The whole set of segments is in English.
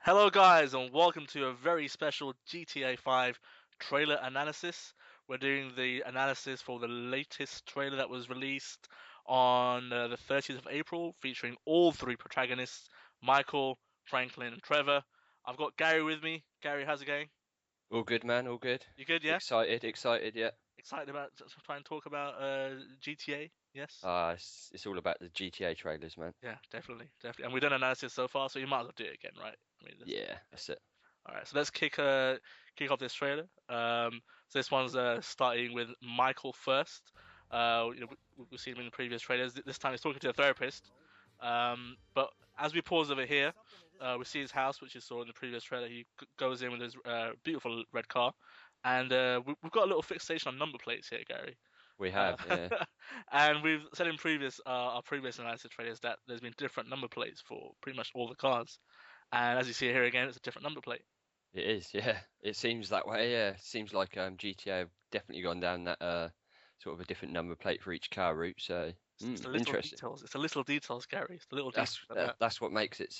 Hello, guys, and welcome to a very special GTA 5 trailer analysis. We're doing the analysis for the latest trailer that was released on the 30th of April, featuring all three protagonists Michael, Franklin, and Trevor. I've got Gary with me. Gary, how's it going? All good, man. All good. You good, yeah? Excited. Yeah. Excited about trying to talk about GTA? Yes? It's all about the GTA trailers, man. Yeah, definitely, definitely. And we've done analysis so far, so you might as well do it again, right? I mean, Yeah, that's it. all right, so let's kick off this trailer. So this one's starting with Michael first. We've seen him in the previous trailers. This time he's talking to a therapist. But as we pause over here, we see his house, which you saw in the previous trailer. He goes in with his beautiful red car, and we've got a little fixation on number plates here, Gary. We Uh, have, yeah. and we've said in previous our previous analysis trailers that there's been different number plates for pretty much all the cars. And as you see here again, it's a different number plate. It is, yeah. It seems that way, yeah. It seems like GTA have definitely gone down that sort of a different number plate for each car route. So, It's the little interesting. details. It's the little details, Gary. It's the little details that That's what makes it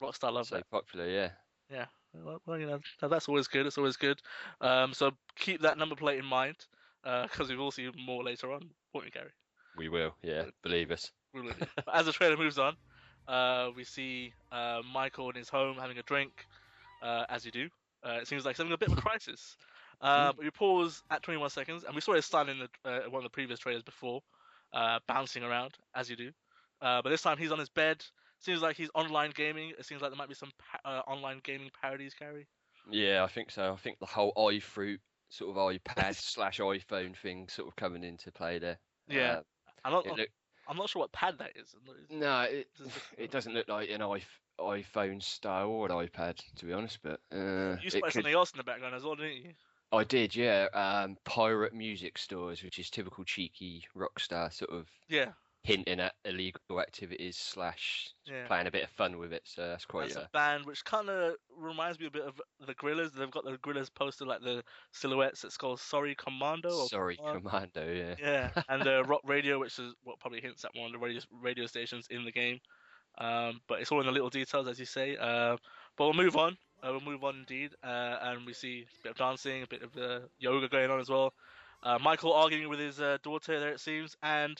Rockstar love so that. popular, yeah. Yeah. Well, that's always good. It's always good. So keep that number plate in mind, because we will see more later on, won't we, Gary? We will, yeah. Believe us. We will do. But as the trailer moves on, we see Michael in his home having a drink, as you do. It seems like he's having a bit of a crisis. Mm. But we pause at 21 seconds, and we saw his son in one of the previous trailers before, bouncing around as you do. But this time he's on his bed. Seems like he's online gaming. It seems like there might be some online gaming parodies, Gary. Yeah, I think so. I think the whole iFruit sort of iPad slash iPhone thing sort of coming into play there. Yeah, Uh, I'm not. it look I'm not sure what pad that is. No, it Is this it doesn't look like an iPhone style or an iPad, to be honest. But you it spotted could. something else in the background as well, didn't you? I did, yeah. Pirate music stores, which is typical cheeky Rockstar sort of Yeah, hinting at illegal activities slash yeah. playing a bit of fun with it. So that's quite That's a band which kind of reminds me a bit of the Gorillas. They've got the Gorillas poster like the silhouettes. It's called Sorry Commando or sorry, Command. Commando. Yeah. Yeah, and Rock Radio, which is what probably hints at one of the radio stations in the game. But it's all in the little details, as you say. But we'll move on. We'll move on indeed, and we see a bit of dancing, a bit of yoga going on as well. Michael arguing with his daughter there, it seems, and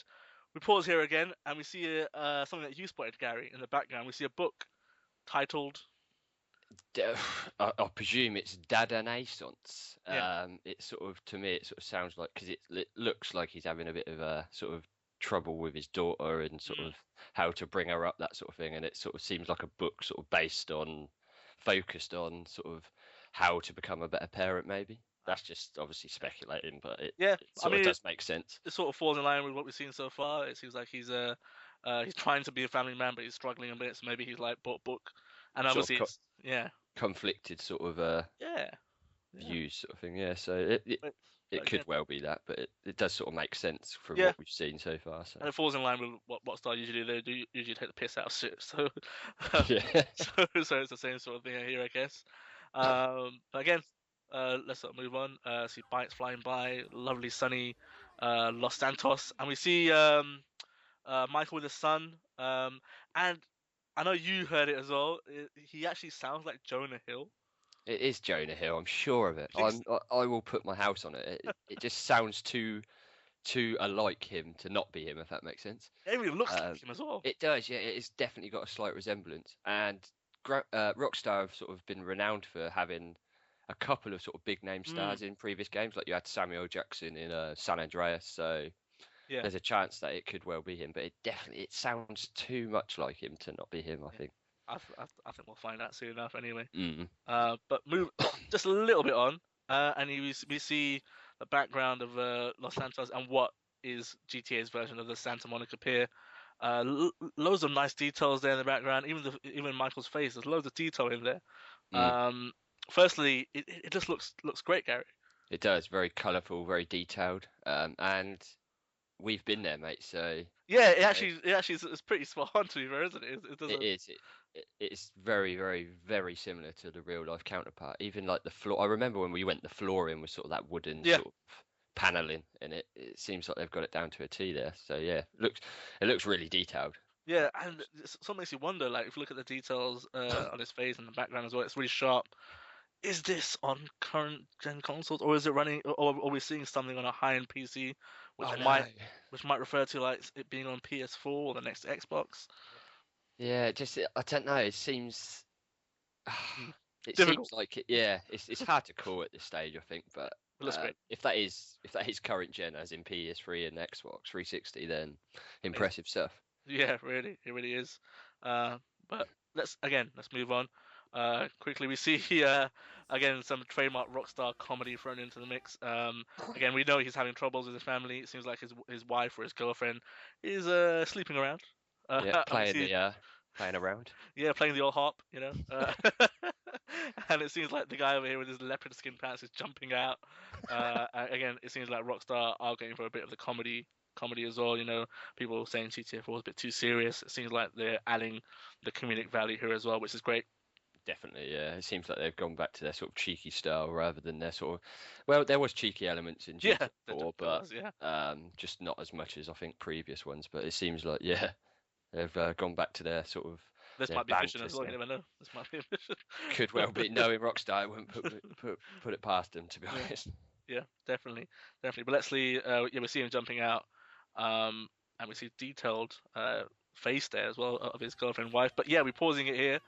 we pause here again, and we see something that you spotted, Gary, in the background. We see a book titled, D- I presume it's Dada Naissance. yeah, It sort of, to me, it sort of sounds like because it looks like he's having a bit of a sort of trouble with his daughter and sort mm, of how to bring her up, that sort of thing. And it sort of seems like a book sort of based on, focused on sort of how to become a better parent, maybe. That's just obviously speculating, but yeah. it I sort of mean, does make sense. it sort of falls in line with what we've seen so far. It seems like he's trying to be a family man, but he's struggling a bit. So maybe he's like bought a book, and Sort of obviously it's yeah, conflicted sort of yeah, yeah. views sort of thing. Yeah, so it But could again, well be that, but it does sort of make sense from yeah, what we've seen so far. So and it falls in line with what Star usually do. They do usually take the piss out of shit. So, yeah, so it's the same sort of thing here, I guess. But again, let's sort of move on. See bikes flying by, lovely sunny Los Santos, and we see Michael with his son. And I know you heard it as well. He actually sounds like Jonah Hill. it is Jonah Hill. I'm sure of it. I think I will put my house on it. It just sounds too alike him to not be him, if that makes sense. it really looks Um, like him as well. it does, yeah. It's definitely got a slight resemblance, and Rockstar have sort of been renowned for having a couple of sort of big name Mm, stars in previous games. Like you had Samuel Jackson in San Andreas, so yeah. there's a chance that it could well be him. But it sounds too much like him to not be him, I Yeah. think. I think we'll find out soon enough anyway. Mm. But move just a little bit on, and we see the background of Los Santos and what is GTA's version of the Santa Monica Pier. Loads of nice details there in the background. Even Michael's face, there's loads of detail in there. Mm. Um, Firstly, it just looks great, Gary. It does, very colourful, very detailed, and we've been there, mate. So Yeah, uh, it actually is pretty spot on to be fair, isn't it? It it doesn't. is. It's very, very, very similar to the real life counterpart. Even like the floor. I remember when we went, the flooring was sort of that wooden Yeah, sort of paneling, and it seems like they've got it down to a T there. So yeah, it looks really detailed. Yeah, and it sort of makes you wonder. Like, if you look at the details on his face and the background as well, it's really sharp. Is this on current gen consoles, or is it running, or are we seeing something on a high-end PC, which Oh might no. which might refer to like it being on PS4 or the next Xbox? Yeah, just I don't know. It seems Hmm. it Difficult. seems like it. Yeah, it's hard to call at this stage, I think. But It looks great. if that is current gen, as in PS3 and Xbox 360, then Amazing. impressive stuff. Yeah, really, it really is. But let's move on. Quickly, we see again some trademark Rockstar comedy thrown into the mix. Again, we know he's having troubles with his family. It seems like his wife or his girlfriend is sleeping around. Yeah, And we see, playing around. yeah, playing the old harp, you know. And it seems like the guy over here with his leopard skin pants is jumping out. Again, it seems like Rockstar are going for a bit of the comedy as well. You know, people saying GTA 4 is a bit too serious. It seems like they're adding the comedic value here as well, which is great. Definitely, yeah. It seems like they've gone back to their sort of cheeky style rather than their sort of. Well, there was cheeky elements in Yeah, GTA 4, there but was. Yeah, just not as much as I think previous ones. But it seems like yeah, they've gone back to their sort of this their might be fishing banter as well. You stuff. never know. This might be a mission. Could well be knowing Rockstar, I wouldn't put it past them to be Yeah, honest. yeah, definitely, definitely. But let's see. Yeah, we see him jumping out, um, and we see detailed face there as well of his girlfriend, wife. But yeah, we're pausing it here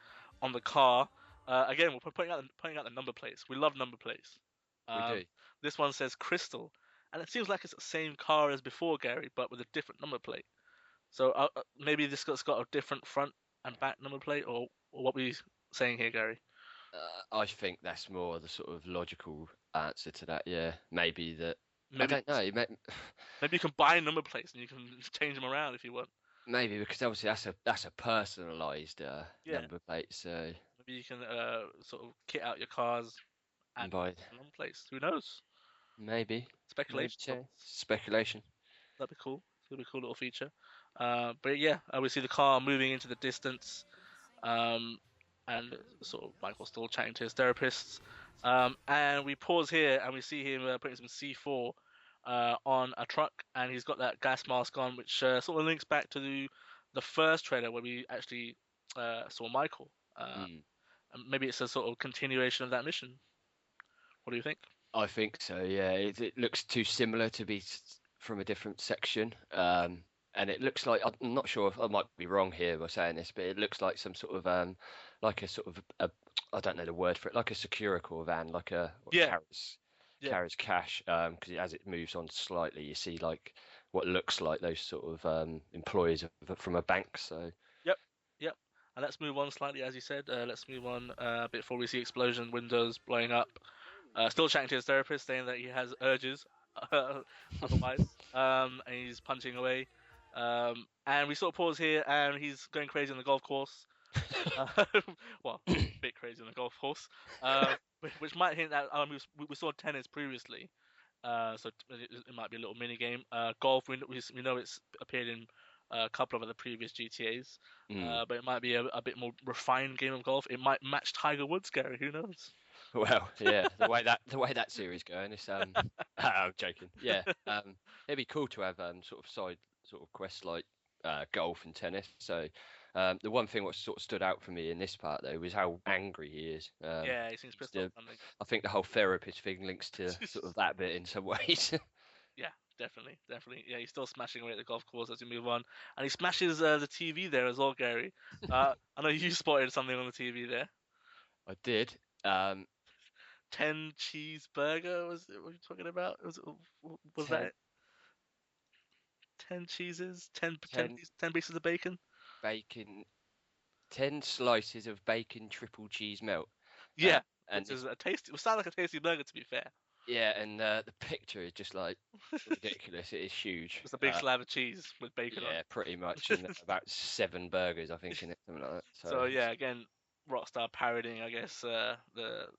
on the car. Again, we're putting out the number plates. We love number plates. We Um, do. this one says Crystal, and it seems like it's the same car as before, Gary, but with a different number plate. So maybe this got a different front and back number plate, or what we saying here, Gary? I think that's more the sort of logical answer to that. Yeah, maybe that. I Maybe don't know. maybe you can buy number plates and you can change them around if you want. Maybe because obviously that's a personalised Yeah, number plate. So maybe you can sort of kit out your cars and by a number plates. Who knows? maybe Speculation, but so. Speculation. that'd be cool. It'll be a cool little feature. But yeah, we see the car moving into the distance, um, and sort of Michael still chatting to his therapists. And we pause here and we see him putting some C4 on a truck, and he's got that gas mask on, which sort of links back to the first trailer where we actually saw Michael. Mm. And maybe it's a sort of continuation of that mission. What do you think? I think so. Yeah, it looks too similar to be from a different section. And it looks like I'm not sure if I might be wrong here by saying this, but it looks like some sort of like a sort of a I don't know the word for it, like a Securicore van, like a what Yeah, yeah, carries cash. Because as it moves on slightly, you see like what looks like those sort of employees from a bank. So yep, yep. And let's move on slightly, as you said. Let's move on before we see explosion, windows blowing up. Still chatting to his therapist, saying that he has urges, otherwise, and he's punching away. And we sort of pause here, and he's going crazy on the golf course. Uh, well, a bit crazy on the golf course, which might hint that we saw tennis previously, so it might be a little mini game. Golf, we know it's appeared in a couple of other previous GTA's, mm. but it might be a bit more refined game of golf. It might match Tiger Woods, Gary. Who knows? Well, yeah, the way that series going, it's I'm joking. Yeah, it'd be cool to have sort of side sort of quests like golf and tennis. So the one thing what sort of stood out for me in this part though was how angry he is. Yeah, he seems pissed off. The, I think the whole therapist thing links to sort of that bit in some ways. Yeah, definitely, definitely. Yeah, he's still smashing away at the golf course as we move on, and he smashes the TV there as well, Gary. I know you spotted something on the TV there. I did. Um, 10 cheeseburger was it? What are you talking about? Was that ten, it? 10 cheeses, 10, 10, 10 10 pieces of bacon? bacon, 10 slices of bacon triple cheese melt. Yeah, And which is a tasty. It sounds like a tasty burger to be fair. yeah, and the picture is just like ridiculous. It is huge. Just a big slab of cheese with bacon on Yeah, pretty much, it. and about 7 burgers, I think, in it, something like that. So So yeah, again, Rockstar parodying, I guess, the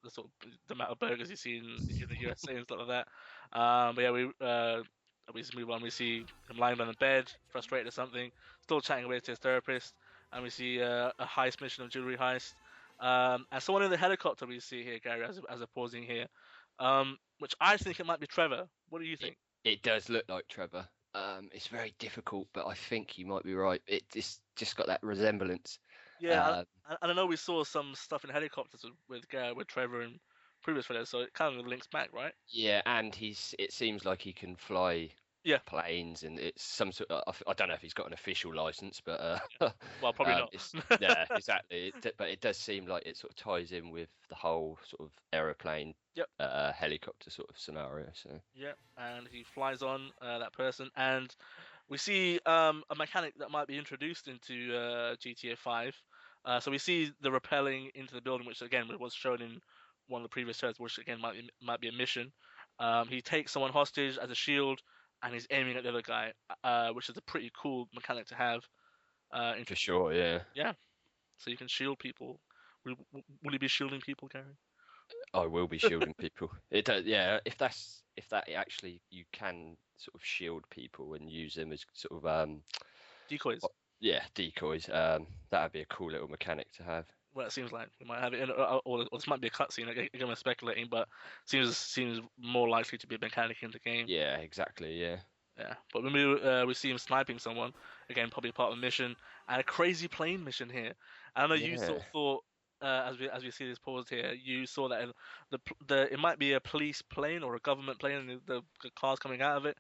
sort of the amount of burgers you see in the USA and stuff like that. But yeah, we just move on. We see him lying on the bed, frustrated or something, still chatting away to his therapist, and we see a heist mission of jewelry heist. And someone in the helicopter we see here, Gary, as a pausing here, which I think it might be Trevor. What do you it think? it does look like Trevor. It's very difficult, but I think you might be right. It's just got that resemblance. Yeah, Um, I know we saw some stuff in helicopters with Trevor and previous videos, so it kind of links back, right? yeah, and it seems like he can fly Yeah. planes, and it's some sort of, I don't know if he's got an official license, but Well, probably not. it's yeah, exactly. But it does seem like it sort of ties in with the whole sort of aeroplane, Yep. helicopter sort of scenario. So Yeah, and he flies on that person, and we see a mechanic that might be introduced into GTA 5. So we see the rappelling into the building, which again was shown in one of the previous shows, which again might be a mission. He takes someone hostage as a shield, and he's aiming at the other guy, which is a pretty cool mechanic to have. for Introduced. sure, yeah, Yeah, so you can shield people. Will you be shielding people, Gary? I will be shielding people. It does, yeah. If that actually you can sort of shield people and use them as sort of Decoys. yeah, decoys. That'd be a cool little mechanic to have. Well, it seems like we might have it, or this might be a cutscene. Again, we're speculating, but seems more likely to be a mechanic in the game. Yeah, exactly. Yeah, Yeah, but when we see him sniping someone, again, probably part of a mission, and a crazy plane mission here. I know you sort yeah. of thought, as we see this paused here, you saw that the it might be a police plane or a government plane, and the cars coming out of it.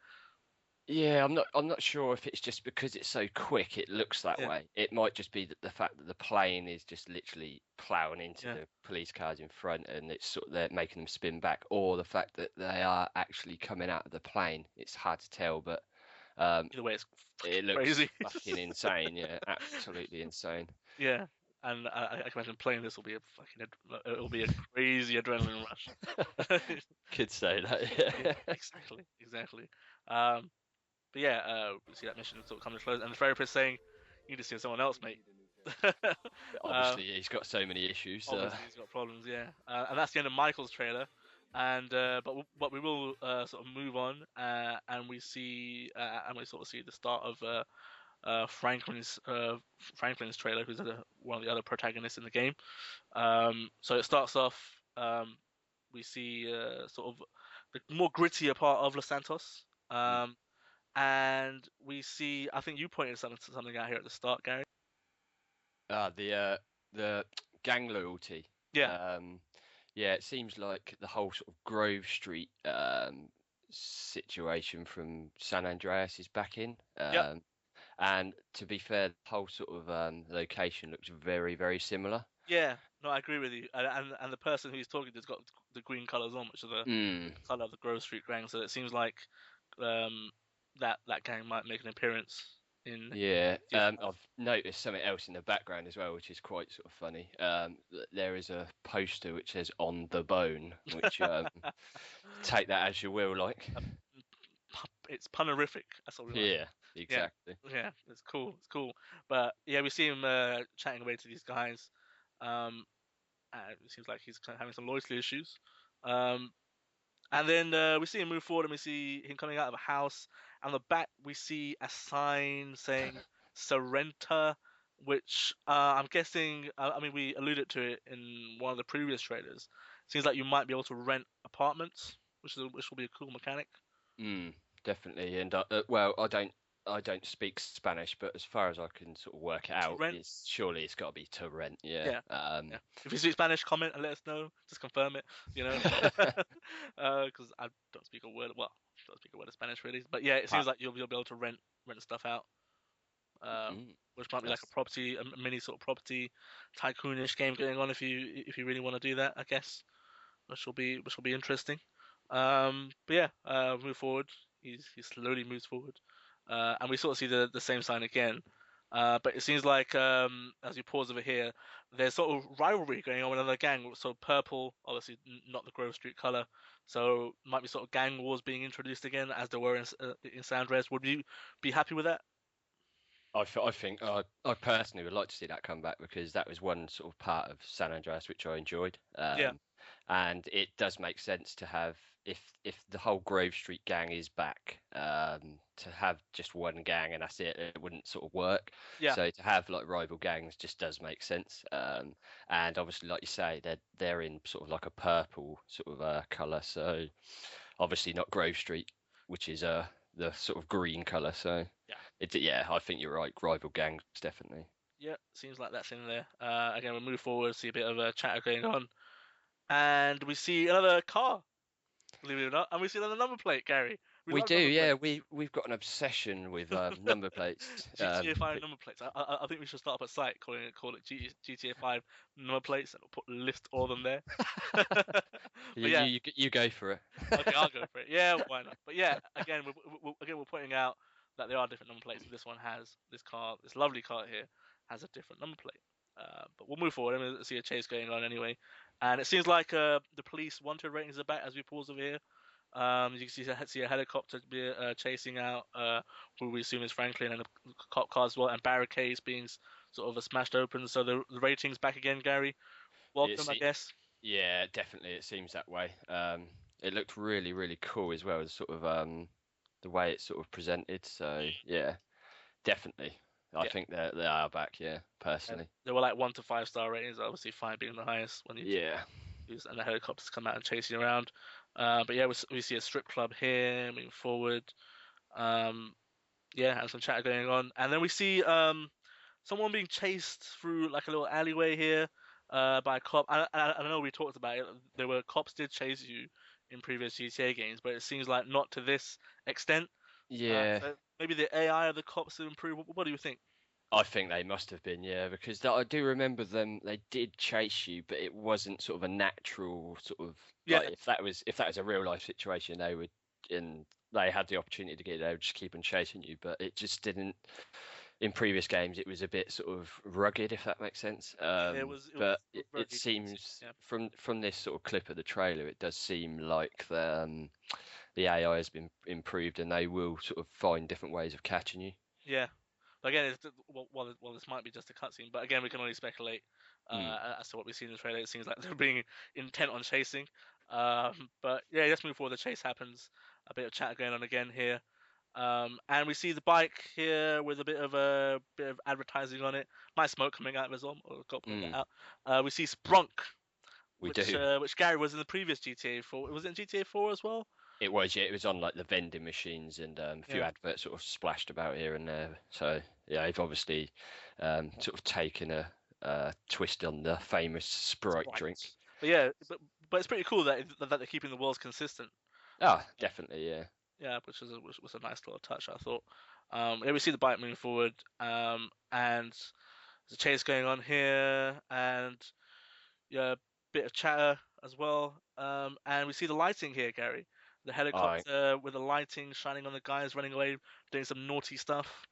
Yeah, I'm not sure if it's just because it's so quick it looks that Yeah, way. It might just be that the fact that the plane is just literally plowing into yeah. the police cars in front and it's sort of they're making them spin back, or the fact that they are actually coming out of the plane. It's hard to tell, but um, Either way, it's fucking it looks crazy. fucking insane. Yeah, absolutely insane. Yeah, and I can imagine playing this will be a it'll be a crazy adrenaline rush. Could say Yeah, that. Yeah. exactly. Um, but yeah, we see that mission sort of come to close, and the therapist saying, "You need to see someone else, mate." uh, Obviously, he's got so many issues. Obviously, he's got problems, yeah. And that's the end of Michael's trailer. And but we will sort of move on, and we sort of see the start of Franklin's trailer, who's one of the other protagonists in the game. So it starts off. We see sort of the more grittier part of Los Santos. And we see. I think you pointed something out here at the start, Gary. The gang loyalty. Yeah, Um, yeah, it seems like the whole sort of Grove Street situation from San Andreas is back in. yep, And to be fair, the whole sort of location looks very, very similar. yeah. No, I agree with you. And the person who's talking has got the green colors on, which are the Mm, color of the Grove Street gang. So it seems like um, that gang might make an appearance in yeah, GTA 5. I've noticed something else in the background as well, which is quite sort of funny. There is a poster which says "On the Bone," which take that as you will, like. It's punerific. That's all we want to Yeah, say. Yeah, exactly. yeah, it's cool. It's cool. But yeah, we see him chatting away to these guys. Um, and it seems like he's kind of having some loyalty issues. Um, and then we see him move forward, and we see him coming out of a house. And on the back, we see a sign saying "Surrender," which I'm guessing. I mean, we alluded to it in one of the previous trailers. Seems like you might be able to rent apartments, which will be a cool mechanic. Mm, definitely. And well, I don't speak Spanish, but as far as I can sort of work it To out, rent. it's surely it's got to be to rent. Yeah. Yeah, yeah. If you speak Spanish, comment and let us know. Just confirm it, you know, because I don't speak a word. Well, don't speak a word of Spanish really. But yeah, it seems Pa- like you'll be able to rent stuff out, uh, mm, which might be like that's a mini sort of property tycoonish game going on if you really want to do that, I guess, which will be interesting. But yeah, move forward. He slowly moves forward, and we sort of see the same sign again. But it seems like as you pause over here, there's sort of rivalry going on with another gang. So purple, obviously not the Grove Street color, so might be sort of gang wars being introduced again as there were in San Andreas. Would you be happy with that? I think I personally would like to see that come back because that was one sort of part of San Andreas which I enjoyed. Yeah, And it does make sense to have if the whole Grove Street gang is back, to have just one gang and that's it. It wouldn't sort of work. yeah, So to have like rival gangs just does make sense. And obviously, like you say, they're in sort of like a purple sort of color. So obviously not Grove Street, which is the sort of green colour. So Yeah. yeah, I think you're right. Rival gangs definitely. Yeah, seems like that's in there. Again, we move forward, see a bit of a chatter going on, and we see another car, believe it or not, and we see another number plate, Gary. We We love do, number yeah. plates. We've got an obsession with number plates. GTA 5 number plates. I think we should start up a site call it GTA 5 number plates and we'll put list all of them there. you, But yeah, you you go for it. okay, I'll go for it. Yeah, why not? But yeah, again, we're pointing out that there are different number plates, but this one has this lovely car here, has a different number plate. But we'll move forward. I mean, see a chase going on anyway, and it seems like the police wanted ratings are back as we pause over here. You can see a helicopter be chasing out who we assume is Franklin and a cop car as well, and barricades being sort of smashed open. So the ratings back again, Gary. Welcome, It's I guess. Yeah, definitely. It seems that way. It looked really, really cool as well, as sort of the way it's sort of presented. So yeah, definitely. I Yeah. think they are back. Yeah, personally. There were like 1 to 5 star ratings, obviously 5 being the highest when you Yeah. use and the helicopters come out and chase you around. But yeah, we see a strip club here moving forward. Um, yeah, and some chatter going on, and then we see someone being chased through like a little alleyway here by a cop. I know we talked about it. There were cops did chase you in previous GTA games, but it seems like not to this extent. Yeah. So maybe the AI of the cops have improved. What do you think? I think they must have been, yeah, because I do remember them. They did chase you, but it wasn't sort of a natural sort of Yeah, like if that was a real life situation, they would and they had the opportunity to get it, they would just keep on chasing you. But it just didn't. In previous games, it was a bit sort of rugged, if that makes sense. yeah, But it was very it decent. seems Yeah, from this sort of clip of the trailer, it does seem like the AI has been improved, and they will sort of find different ways of catching you. yeah. But again, this might be just a cutscene, but again, we can only speculate Mm. as to what we see in the trailer. It seems like they're being intent on chasing. But yeah, let's move forward. The chase happens. A bit of chat going on again here. And we see the bike here with a bit of advertising on it. Nice smoke coming out of it as well. I've got to point that Mm. out. We see Sprunk, We do. which Gary was in the previous GTA 4. Was it in GTA 4 as well? It was, yeah. It was on like the vending machines and a few Yeah. adverts sort of splashed about here and there. So yeah, they've obviously sort of taken a twist on the famous Sprite drink. Right. But yeah, but it's pretty cool that they're keeping the worlds consistent. Ah, definitely, yeah. Yeah, which was a nice little touch, I thought. Yeah, we see the bike moving forward, and there's a chase going on here, and yeah, bit of chatter as well. And we see the lighting here, Gary. The I helicopter with the lighting shining on the guys running away, doing some naughty stuff.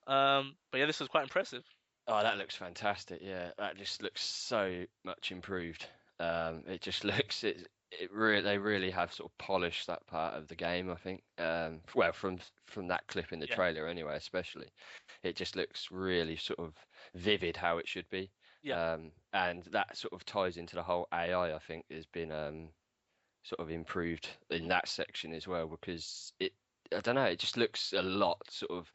But yeah, this was quite impressive. Oh, that looks fantastic. Yeah, that just looks so much improved. It just they really have sort of polished that part of the game, I think. Well, from that clip in the Yeah, trailer anyway, especially, it just looks really sort of vivid how it should be. yeah, And that sort of ties into the whole AI, I think, has been sort of improved in that section as well because I don't know, it just looks a lot sort of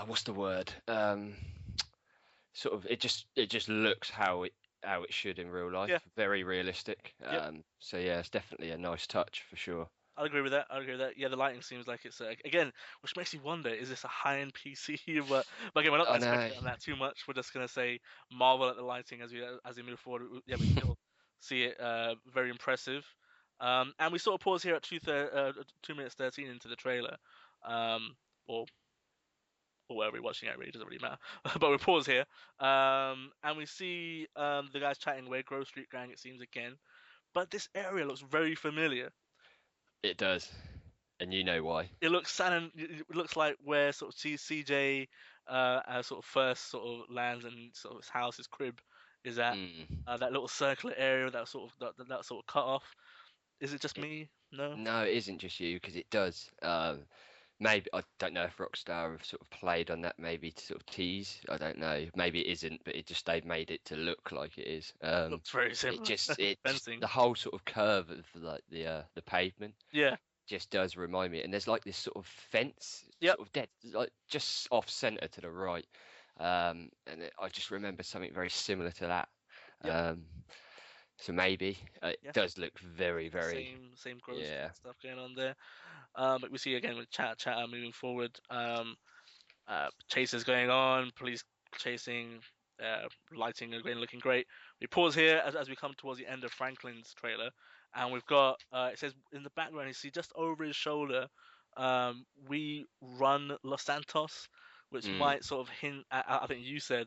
what's the word? Sort of it just looks how it should in real yeah, life, very realistic. yep. So yeah, it's definitely a nice touch for sure. I'd agree with that. I'd agree with that. Yeah, the lighting seems like it's again, which makes you wonder: is this a high-end PC? But again, we're not I going to know. speculate on that too much. We're just going to say marvel at the lighting as we move forward. Yeah, we still see it very impressive. And we sort of pause here at 2 minutes 13 into the trailer, um, or wherever you're watching it, really doesn't really matter. But we pause here, and we see the guys chatting away, Grove Street Gang. It seems again, but this area looks very familiar. It does, and you know why. It looks sad. It looks like where sort of CJ sort of first sort of lands and sort of his house, his crib is at. Mm. That little circular area that sort of that sort of cut off. Is it just It, me? No. no, it isn't just you because it does. Maybe I don't know if Rockstar have sort of played on that maybe to sort of tease. I don't know. Maybe it isn't, but they've made it to look like it is. Looks very similar. It just Fencing. the whole sort of curve of like the pavement Yeah. just does remind me. And there's like this sort of fence, Yep. sort of dead, like just off center to the right. I just remember something very similar to that. Yep. Um, So maybe it Yeah, does look very, the very, same growth yeah. stuff going on there. But we see again with chatter moving forward. Chases going on, police chasing, lighting again looking great. We pause here as we come towards the end of Franklin's trailer, and we've got it says in the background you see just over his shoulder, we run Los Santos, which Mm. might sort of hint at, I think you said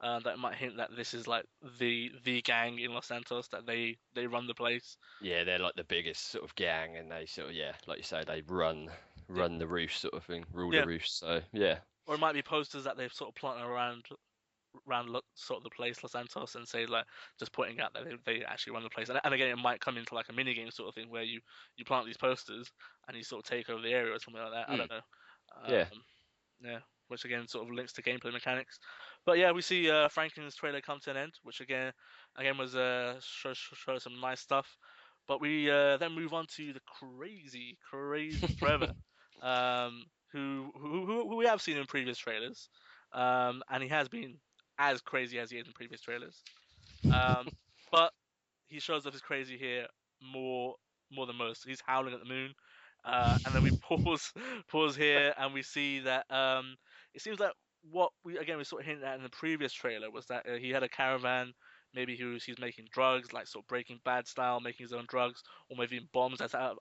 that it might hint that this is like the gang in Los Santos, that they run the place. Yeah, they're like the biggest sort of gang, and they sort of, yeah, like you say, they Yeah, run the roost sort of thing, rule the yeah. roost. So yeah, Or it might be posters that they've sort of planted around sort of the place Los Santos and say like just pointing out that they actually run the place, and again it might come into like a mini game sort of thing where you plant these posters and you sort of take over the area or something like that. I mm, don't know. yeah, Yeah, which again sort of links to gameplay mechanics. But yeah, we see Franklin's trailer come to an end, which again was show some nice stuff. But we then move on to the crazy Trevor, who we have seen in previous trailers, and he has been as crazy as he is in previous trailers. Um, but he shows off his crazy here more more than most. He's howling at the moon, and then we pause here, and we see that it seems like what we sort of hinted at in the previous trailer was that he had a caravan. Maybe he's making drugs, like sort of Breaking Bad style, making his own drugs, or maybe even bombs. As I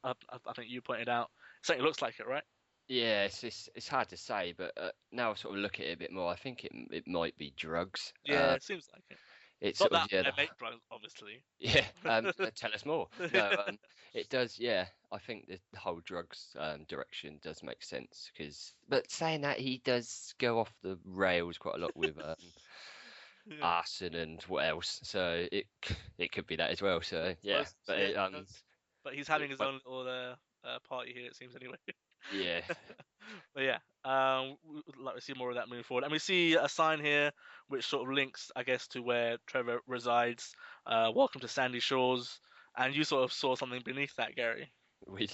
think you pointed out, it certainly looks like it, right? yeah. It's hard to say, but now I sort of look at it a bit more. I think it might be drugs. Yeah, it seems like it. It's Not sort of that yeah, I make drugs, obviously. yeah. Tell us more. No, it does. Yeah, I think the whole drugs direction does make sense because, but saying that, he does go off the rails quite a lot with Yeah. arson and what else. So it could be that as well. So yeah, Suppose, but yeah, it does. But he's having his but own little party here, it seems, anyway. yeah, But yeah, we would like to see more of that moving forward. And we see a sign here which sort of links, I guess, to where Trevor resides. Welcome to Sandy Shores. And you sort of saw something beneath that, Gary. we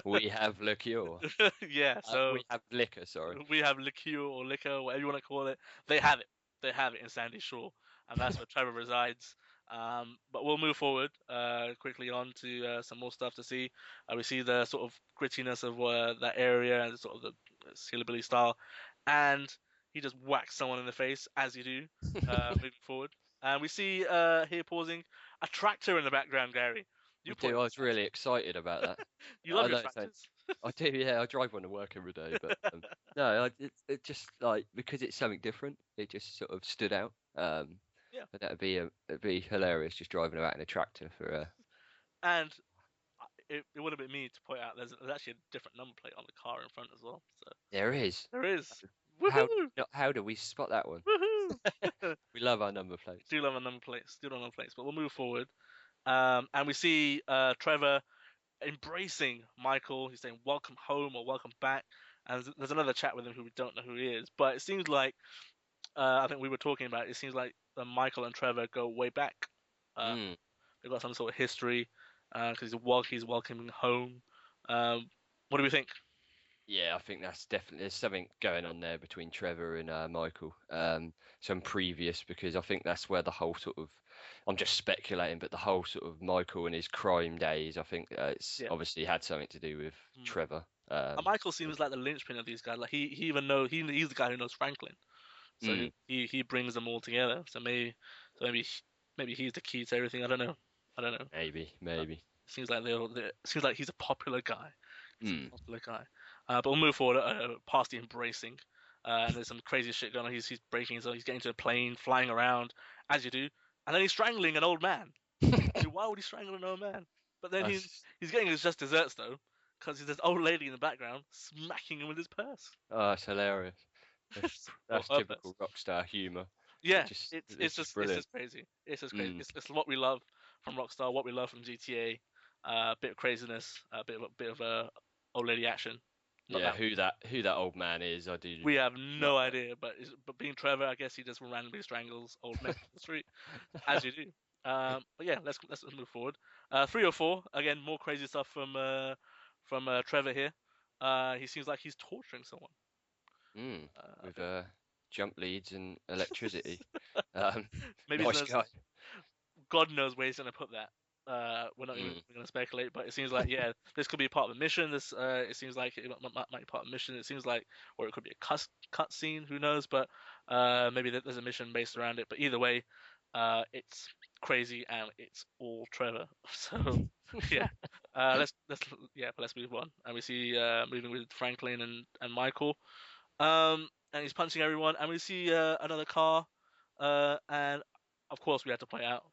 we have liqueur. Yeah, so We have liquor. Sorry. we have liqueur or liquor, whatever you want to call it. They have it. They have it in Sandy Shore, and that's where Trevor resides. But we'll move forward quickly on to some more stuff to see. We see the sort of grittiness of that area and sort of the hillbilly style, and he just whacks someone in the face as you do. Moving forward, and we see here pausing a tractor in the background. Gary, We you do. pointed I this was really out excited about that. to me. You love I your don't think tractors. I do. Yeah, I drive one to work every day, but no, it just like because it's something different. It just sort of stood out. Yeah, But it'd be hilarious just driving about in a tractor for a. and it would have been me to point out there's actually a different number plate on the car in front as well. So There is. there is. How Woohoo! how do we spot that one? Woohoo! We love our number plates. Still on number plates. Still on number plates. But we'll move forward. And we see Trevor embracing Michael. He's saying "Welcome home" or "Welcome back." And there's another chat with him who we don't know who he is. But it seems like I think we were talking about. It seems like Michael and Trevor go way back. Uh, Mm. they've got some sort of history because he's welcoming home. What do we think? Yeah, I think that's definitely there's something going on there between Trevor and Michael. Some previous because I think that's where the whole sort of I'm just speculating, but the whole sort of Michael and his crime days, I think it's Yeah. obviously had something to do with Hmm. Trevor. And Michael seems like the linchpin of these guys. Like he even know he's the guy who knows Franklin, so Mm, he brings them all together. Maybe he's the key to everything. I don't know. I don't know. But maybe. seems like seems like he's a popular guy. He's a Mm. popular guy. But we'll move forward past the embracing. And there's some crazy shit going on. He's breaking. So he's getting to a plane, flying around as you do, and then he's strangling an old man. Why would he strangle an old man? But then That's he's getting his just desserts though, because there's this old lady in the background smacking him with his purse. that's hilarious. Or That's her purse. typical rock star humor. Yeah, it's Brilliant. just crazy. It's just crazy. Mm. It's what we love from Rockstar, what we love from GTA. A bit of craziness, a bit of old lady action. Not Yeah, that who that old man is, I do we have not no idea, but being Trevor, I guess he just randomly strangles old men on the street, as you do. But yeah, let's move forward. 304 again, more crazy stuff from Trevor here. He seems like he's torturing someone. Mm, I with think jump leads and electricity. Um, maybe he's nice gonna guy. God knows where he's going to put that. We're not even Mm. going to speculate, but it seems like yeah, this could be part of a mission. This it seems like it might be part of a mission. It seems like, or it could be a cut scene. Who knows? But maybe there's a mission based around it. But either way, it's crazy and it's all Trevor. So yeah, let's yeah, but let's move on. And we see moving with Franklin and Michael. And he's punching everyone, and we see another car, and of course we had to point out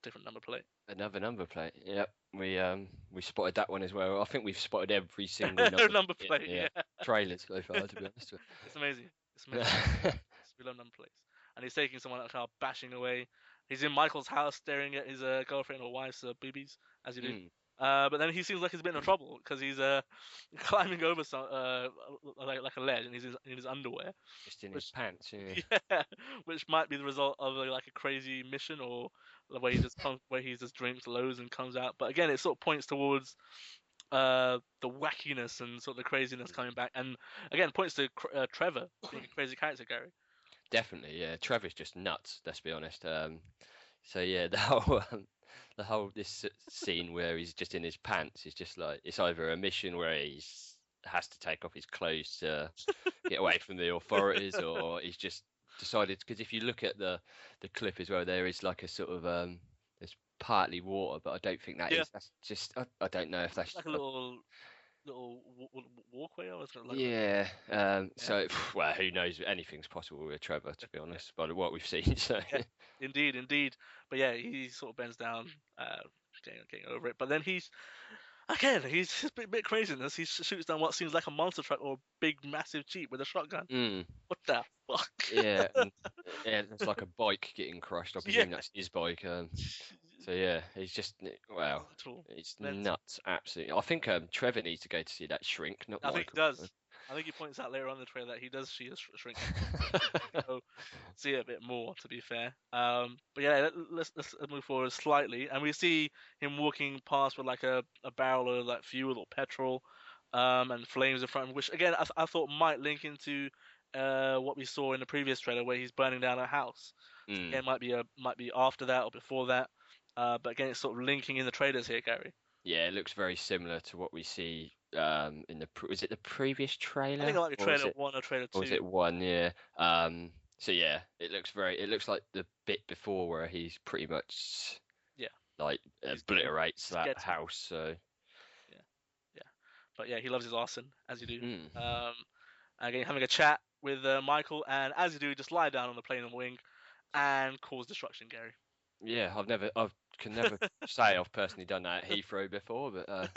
different number plate. Another number plate. Yep. We spotted that one as well. I think we've spotted every single number Number plate plate, in the yeah. trailers so far, to be honest with It's amazing. It's amazing. you. We love number plates. And he's taking someone out of the car, bashing away. He's in Michael's house, staring at his girlfriend or wife's boobies, as you do. Mm. But then he seems like he's a bit in trouble because he's climbing over some like a ledge, and he's in his underwear, Just in his which pants, yeah. yeah, which might be the result of like a crazy mission or the way where he just drinks loads and comes out. But again, it sort of points towards the wackiness and sort of the craziness coming back, and again points to Trevor being a crazy character, Gary. Definitely, yeah. Trevor's just nuts, let's be honest. So yeah, the whole this scene where he's just in his pants is just like it's either a mission where he's has to take off his clothes to get away from the authorities, or he's just decided because if you look at the clip as well, there is like a sort of there's partly water, but I don't think that Yeah, is. That's just I don't know if that's like a little walkway or something like yeah. yeah. So well, who knows? Anything's possible with Trevor, to be honest, by what we've seen. So Yeah, indeed, indeed. But yeah, he sort of bends down, getting over it. But then he's a bit crazy in this. He shoots down what seems like a monster truck or a big, massive jeep with a shotgun. mm, What the fuck? yeah, and, yeah, there's like a bike getting crushed. I Yeah, presume that's his bike. So yeah, he's just wow, mental, it's mental. nuts, absolutely. I think Trevor needs to go to see that shrink, not I think he Michael. does. I think he points out later on in the trailer that he does see a shrink. So see it a bit more, to be fair. But yeah, let's move forward slightly, and we see him walking past with like a barrel of like fuel or petrol, and flames in front of him, which again I thought might link into what we saw in the previous trailer where he's burning down a house. So Mm, again, might be after that or before that. But again, it's sort of linking in the trailers here, Gary. yeah, it looks very similar to what we see in was it the previous I think trailer it might be trailer one or trailer or was two. it one? Yeah. So yeah, it looks like the bit before where he's pretty much Yeah, like obliterates he's that getting house. So yeah, yeah. But yeah, he loves his arson, as you do. mm. Um, Again, having a chat with Michael, and as you do, just lie down on the plane and wing and cause destruction, Gary. Yeah, I can never say I've personally done that at Heathrow before, but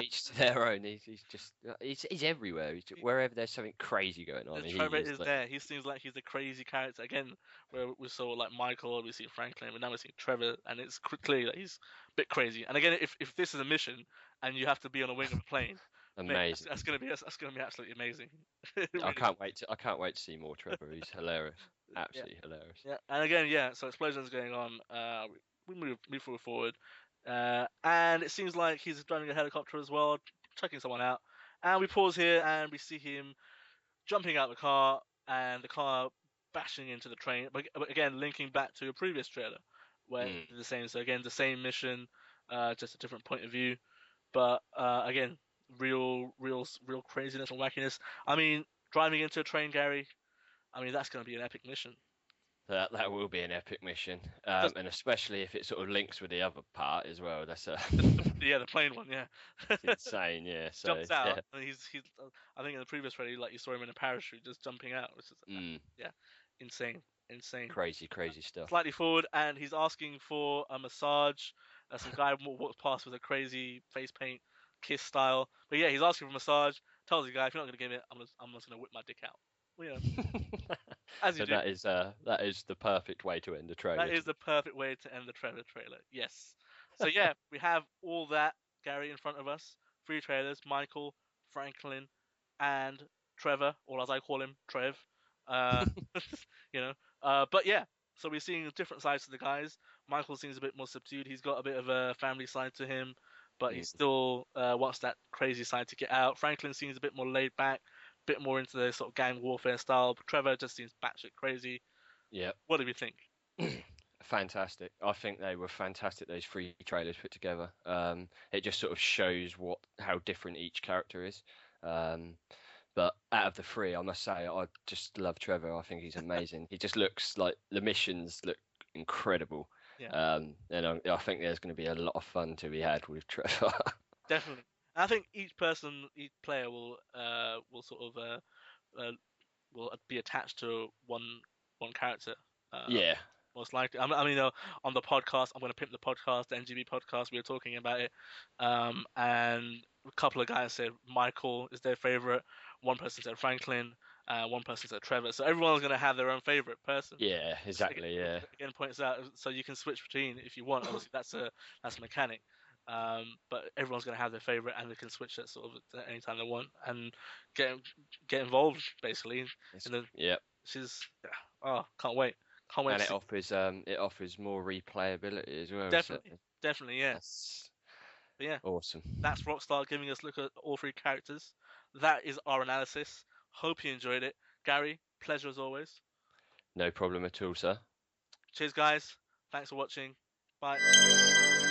each to their own. He's just he's everywhere. Wherever there's something crazy going on, he Trevor is is there. there. He seems like he's a crazy character. Again, where we saw like Michael, we see Franklin, but now we see Trevor, and it's clear that he's a bit crazy. And again, if this is a mission and you have to be on a wing of a plane, mate, Amazing. that's gonna be absolutely amazing. It I really can't wait to see more Trevor. He's hilarious, yeah. absolutely hilarious. Yeah, and again, yeah. So explosions going on. We move forward, and it seems like he's driving a helicopter as well, checking someone out. And we pause here, and we see him jumping out of the car, and the car bashing into the train. But again, linking back to a previous trailer where Mm. the same. So again, the same mission, just a different point of view. But again, real craziness and wackiness. I mean, driving into a train, Gary. I mean, that's going to be an epic mission. That will be an epic mission, Just and especially if it sort of links with the other part as well. That's yeah, the plane one, yeah. insane. Yeah. So Jumps out, yeah. and he's. I think in the previous trailer, like you saw him in a parachute, just jumping out, which is Mm. yeah, insane, insane. Crazy stuff. Slightly forward, and he's asking for a massage. Some guy walks past with a crazy face paint, kiss style. But yeah, he's asking for a massage. Tells the guy, if you're not gonna give it, I'm just gonna whip my dick out. Well, you know, as you So do. that is the perfect way to end the That trailer. is the perfect way to end the Trevor trailer. Yes. So yeah, we have all that, Gary, in front of us. Three trailers: Michael, Franklin, and Trevor, or as I call him, Trev. Uh, you know. But yeah, so we're seeing different sides to the guys. Michael seems a bit more subdued. He's got a bit of a family side to him, but he Mm. still wants that crazy side to get out. Franklin seems a bit more laid back, bit more into the sort of gang warfare style. But Trevor just seems batshit crazy. Yeah. What do we think? fantastic. I think they were fantastic. Those three trailers put together. It just sort of shows how different each character is. Um, but out of the three, I must say, I just love Trevor. I think he's amazing. He just looks like the missions look incredible. Yeah, And I think there's going to be a lot of fun to be had with Trevor. definitely. I think each person, each player will sort of uh, will be attached to one character. Um, Yeah, Most likely. I mean, on the podcast, I'm going to pimp the podcast, the NGB podcast. We were talking about it, and a couple of guys said Michael is their favorite. One person said Franklin. One person said Trevor. So everyone's going to have their own favorite person. yeah, exactly. Which Yeah, again points out, so you can switch between if you want. Obviously, that's a mechanic. But everyone's going to have their favorite, and they can switch that sort of anytime they want and get get involved basically. it's, In the yeah, she's oh, can't wait. Can't wait and to see. it offers more replayability as well. So Definitely, yeah. that's But yeah, awesome. that's Rockstar giving us a look at all three characters. That is our analysis. Hope you enjoyed it. Gary, pleasure as always. No problem at all, sir. Cheers, guys. Thanks for watching. Bye.